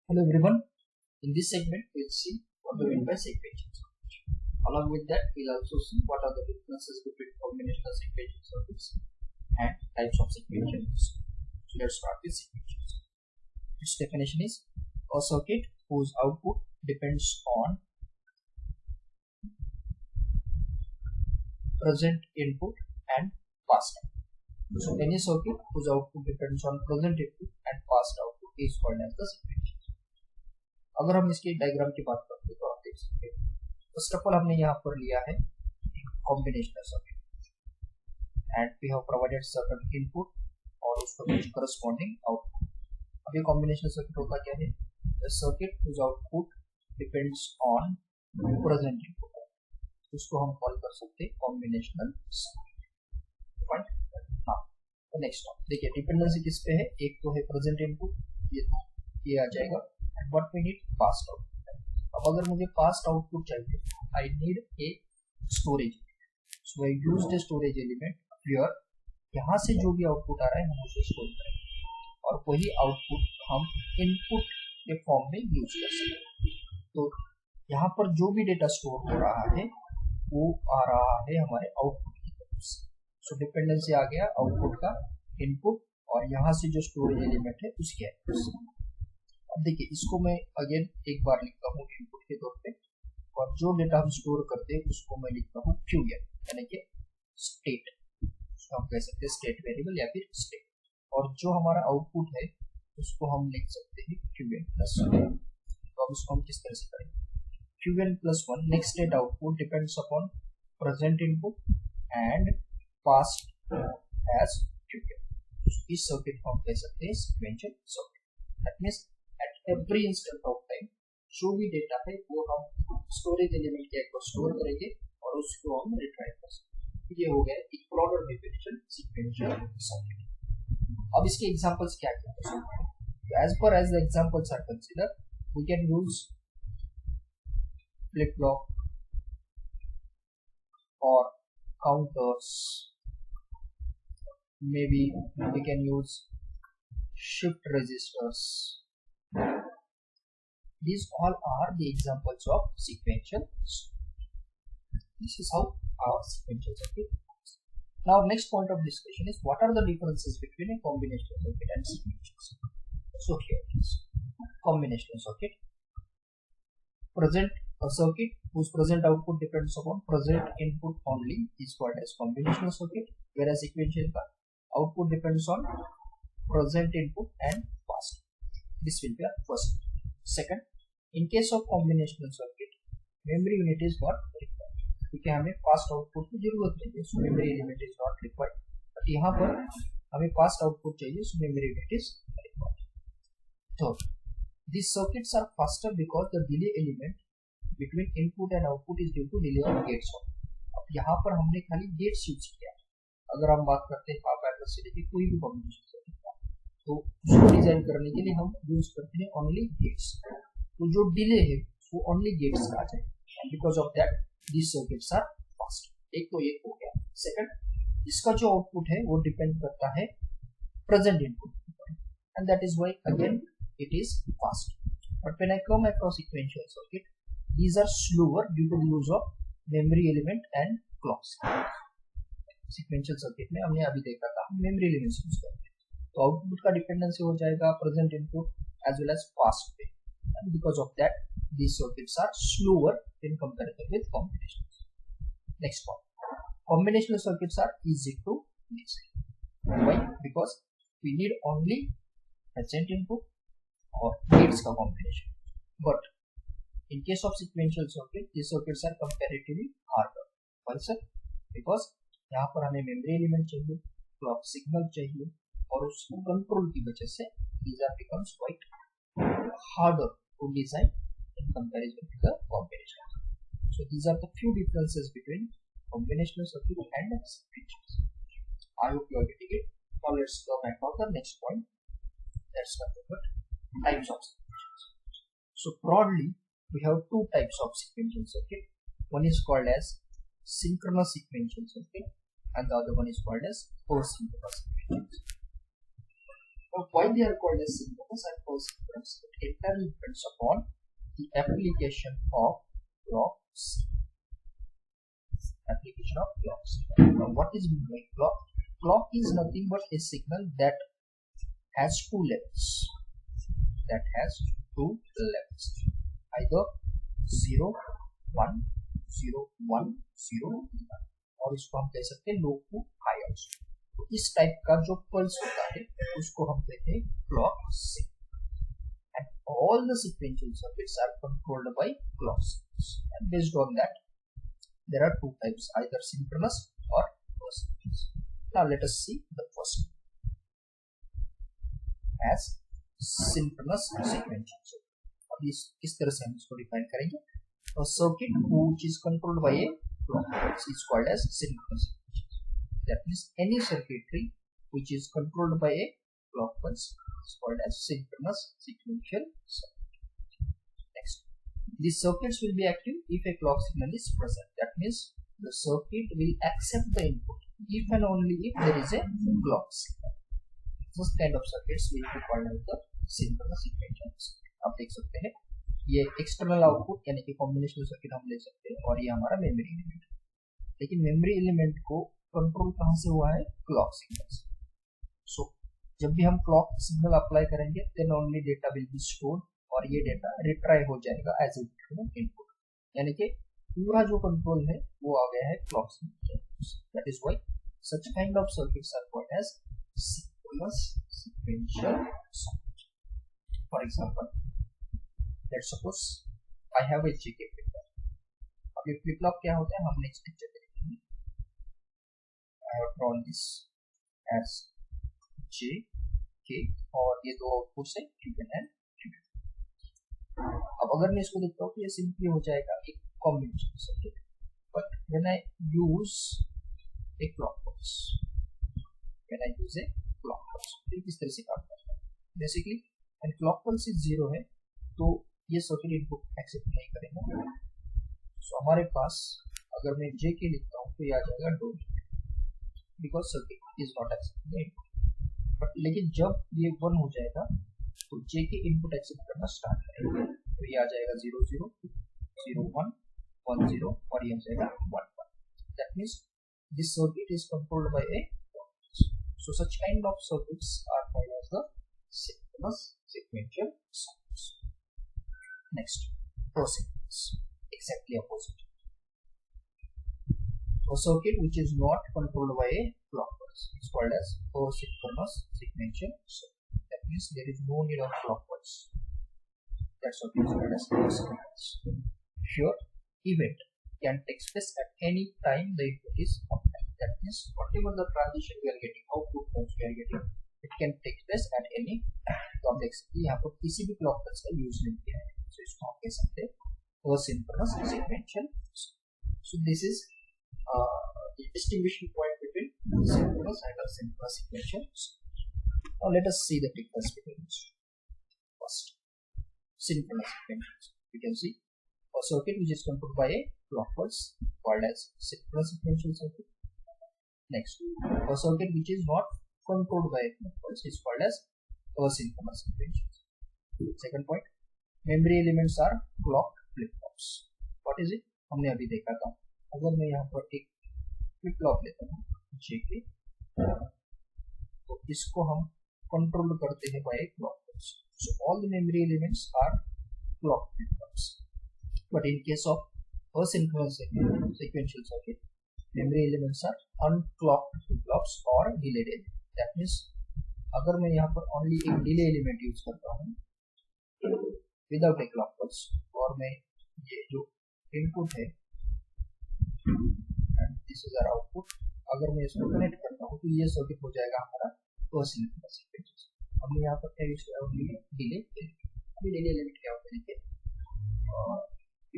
Hello everyone. In this segment, we'll see what we mean by sequential circuits. Along with that, we'll also see what are the differences between combinational sequential circuits and types of sequential circuits. So let's start with sequential circuit. Its definition is a circuit whose output depends on present input and past output. So any circuit whose output depends on present input and past output is called as the sequential. अगर हम इसके diagram की बात करते हैं तो आप देख सकते हैं फर्स्ट ऑफ ऑल हमने यहाँ पर लिया है combinational circuit and we have provided certain input और उसका कुछ करस्पॉन्डिंग आउटपुट। अब ये कॉम्बिनेशनल सर्किट होता क्या है? The circuit whose output depends on present input, उसको हम कॉल कर सकते हैं कॉम्बिनेशनल सर्किट। हाँ, तो नेक्स्ट देखिए डिपेंडेंसी किस पे है? एक तो है प्रेजेंट इनपुट, ये आ जाएगा and what we need past output। अब अगर मुझे past output चाहिए, I need a storage, so I use the storage element here। यहाँ से जो भी आउटपुट आ रहा है हम उसे स्टोर करेंगे और वही आउटपुट हम इनपुट के फॉर्म में यूज कर सकते हैं। तो यहाँ पर जो भी डेटा स्टोर हो रहा है वो आ रहा है हमारे आउटपुट की तरफ से। सो डिपेंडेंसी आ गया आउटपुट का इनपुट और यहाँ से जो स्टोरेज एलिमेंट है उसके एड्रेस। अब देखिए इसको मैं अगेन एक बार लिखता हूँ इनपुट के तौर पे और जो डेटा हम स्टोर करते हैं उसको मैं लिखता हूँ क्यूएन, यानी कि स्टेट, उसको हम कह सकते हैं स्टेट वेरिएबल या फिर स्टेट। और जो हमारा आउटपुट है उसको हम लिख सकते हैं क्यूएन प्लस वन। तो अब इसको हम किस तरह से करेंगे? Q N plus one next state output depends upon present input and past as Q N. इस सर्किट को हम कह सकते हैं sequential circuit. That means every instant of time जो भी डेटा है वो हम स्टोरेज एलिमेंट के ऊपर स्टोर करेंगे और उसको हम रिट्राइव कर सकते हैं। ये हो गया एक ब्रॉडर डेफिनेशन सीक्वेंशियल सर्किट। अब इसके एग्जांपल्स क्या क्या हैं? As per as the examples are consider we can use flip flop और counters, may be we can use shift registers. These all are the examples of sequential circuit. This is how our sequential circuit works. Now next point of discussion is what are the differences between a combinational circuit and sequential circuit. So here is combinational circuit. A circuit whose present output depends upon present input only is called as combinational circuit, whereas sequential output depends on present input and past. This will be our first. Second, in case of combinational circuit, memory unit is not required क्योंकि हमें past output की जरूरत नहीं है, so memory element is not required. But यहाँ पर हमें past output चाहिए, so memory unit is required. Third, these circuits are faster because the delay element between input and output is due to delay of gates on। अब यहाँ पर हमने खाली gets use किया। अगर हम बात करते हैं हाफ एड्रेस से लेकर कोई भी कॉम्बिनेशन सर्किट का, तो उसको डिजाइन करने के लिए हम यूज करते हैं ओनली गेट्स। तो जो डिले है वो ओनली गेट्स का आ जाए। Because of that this circuits are fast. एक तो ये हो गया। सेकंड, इसका जो आउटपुट है वो डिपेंड करता है present input and that is why again it is fast. But when I come across sequential circuit these are slower due to the use of memory element and clocks. Sequential circuit में हमने अभी देखा था हम memory elements use करते हैं, तो output का डिपेंडेंसी हो जाएगा present input as well as past पे, and because of that these circuits are slower in comparison with combinational। Next one, combinational circuits are easy to design. Why? Because we need only present input or gates का combination, but in case of sequential circuit these circuits are comparatively harder। Why sir? Because यहाँ पर हमें memory element चाहिए, clock signal चाहिए और उसको control की वजह से these are becomes quite harder to design in comparison to the combinational circuit। So these are the few differences between combinational circuit and sequential circuit। I hope you are getting it। Now let's go back on the next point. That's nothing but types of sequential circuit। So broadly we have two types of sequential circuit. One is called as synchronous sequential circuit and the other one is called as asynchronous sequential circuit। Why they are called as synchronous and asynchronous? entirely depends upon the application of clocks. Application of clocks. Now, what is meant by clock? Clock is nothing but a signal that has two levels. Either 0, 1, 0, 1, 0, 1, और इसको हम कह सकते हैं लो to high out. तो इस type का जो पल्स होता है उसको हम कहते हैं clock signal. And all the sequential circuits are controlled by clock signals. And based on that there are two types, either synchronous or asynchronous. Now let us see the first as synchronous sequential circuit. अब इस तरह से हम इसको define करेंगे। A circuit which is controlled by a clock pulse is called as synchronous sequential. That means any circuitry which is controlled by a clock pulse is called as synchronous sequential circuit. Next, these circuits will be active if a clock signal is present. That means the circuit will accept the input if and only if there is a clock signal. This kind of circuits will be called as the synchronous sequential circuit. आप देख सकते हैं ये external output यानी कि combinational circuit हम ले सकते हैं और ये हमारा मेमोरी एलिमेंट। लेकिन मेमोरी एलिमेंट को कंट्रोल कहाँ से हुआ है? क्लॉक सिग्नल से। सो जब भी हम क्लॉक सिग्नल अप्लाई करेंगे then only data will be stored और ये डेटा रिट्राई हो जाएगा एज इनपुट। यानी कि पूरा जो कंट्रोल है वो आ गया है clock signal. That is why such kind of circuits are called as synchronous sequential circuit. For example, let's suppose I have a JK flip flop. अब ये flip flop क्या होता है हम नेक्स्ट पिक्चर में देखेंगे। I have drawn this as JK और ये दो आउटपुट्स है Q1 एंड Q2। अब अगर मैं इसको देखता हूँ तो ये सिंपली हो जाएगा एक combination circuit. But when I use a clock pulse, clock pulse किस तरह से काम करता है? Basically and clock pulse is 0 है तो ये सर्किट इनपुट एक्सेप्ट नहीं करेगा। सो हमारे पास अगर मैं जे के लिखता हूँ तो ये आ जाएगा डो, because circuit is not accepting input. But लेकिन जब ये 1 हो जाएगा तो जे के इनपुट एक्सेप्ट करना स्टार्ट करेंगे तो ये आ जाएगा 0 0 0 1 1 0 और ये आ जाएगा 1 1। That means this circuit is controlled by A. So such kind of circuits are called as the synchronous sequential circuits. Next, asynchronous, exactly opposite. A circuit which is not controlled by a clock pulse is called as asynchronous sequential circuit. That means there is no need of clock pulse. That circuit is called as asynchronous. Here, event can take place at any time the input is applied. That means whatever the transition we are getting, output points we are getting, it can take place at any time. तो आप देख सकते हैं यहाँ पर किसी भी clock pulse का यूज नहीं किया है। So इसको आप कह सकते हैं asynchronous sequential. So this is the distinguishing point between synchronous and asynchronous sequential. Now let us see the difference between these two. First, synchronous sequential. We can see a circuit which is controlled by a clock pulse called as synchronous sequential circuit. Next, a circuit which is not controlled by a clock pulse is called as asynchronous sequential. Second point, memory elements are clock flip-flops. What is it? हमने अभी देखा था। अगर मैं यहाँ पर एक flip flop लेता हूँ JK, तो इसको हम कंट्रोल करते हैं by a clock pulse. So all the memory elements are clock flip-flops. But in case of asynchronous sequential circuit, memory elements are unclocked flip-flops or delayed element. That means अगर मैं यहाँ पर only एक delay element use करता हूँ without a clock pulse और मैं ये जो input है and this is our output, अगर मैं इसको कनेक्ट करता हूँ तो ये सर्किट हो जाएगा हमारा asynchronous sequential. हमने यहाँ पर क्या यूज किया? only delay element. अभी delay element क्या होता है देखिए,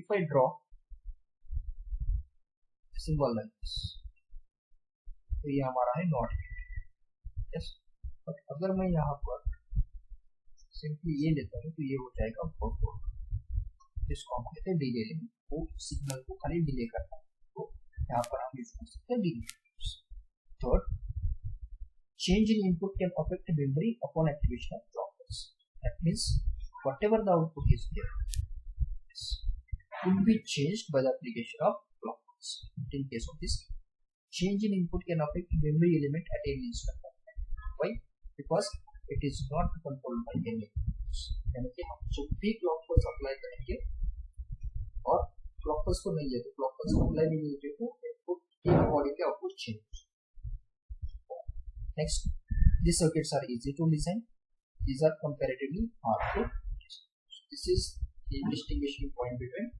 if I draw symbol like this तो ये हमारा है नॉट यस। बट अगर मैं यहाँ पर सिंपली ये लेता हूँ तो ये हो जाएगा बफर, जिसको हम कहते हैं डिले एलिमेंट। वो सिग्नल को खाली डिले करता है तो यहाँ पर हम यूज कर सकते हैं delay. Third, change in input can affect memory upon activation of clock pulse. That means whatever the output is there could be changed by the application of clock pulse. In case of this, change in input can affect memory element at any instant of time. Why? Because it is not controlled by any inputs. So भी clock pulse apply करेंगे और clock pulse को नहीं है तो clock pulse apply नहीं होगी तो input के according output change. Next, these circuits are easy to design. These are comparatively hard to design. This is the distinguishing point between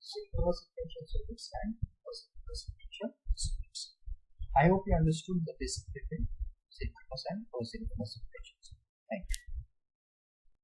synchronous sequential circuits and asynchronous sequential circuits. I hope you understood the basic difference synchronous and asynchronous sequential circuits. Thank you.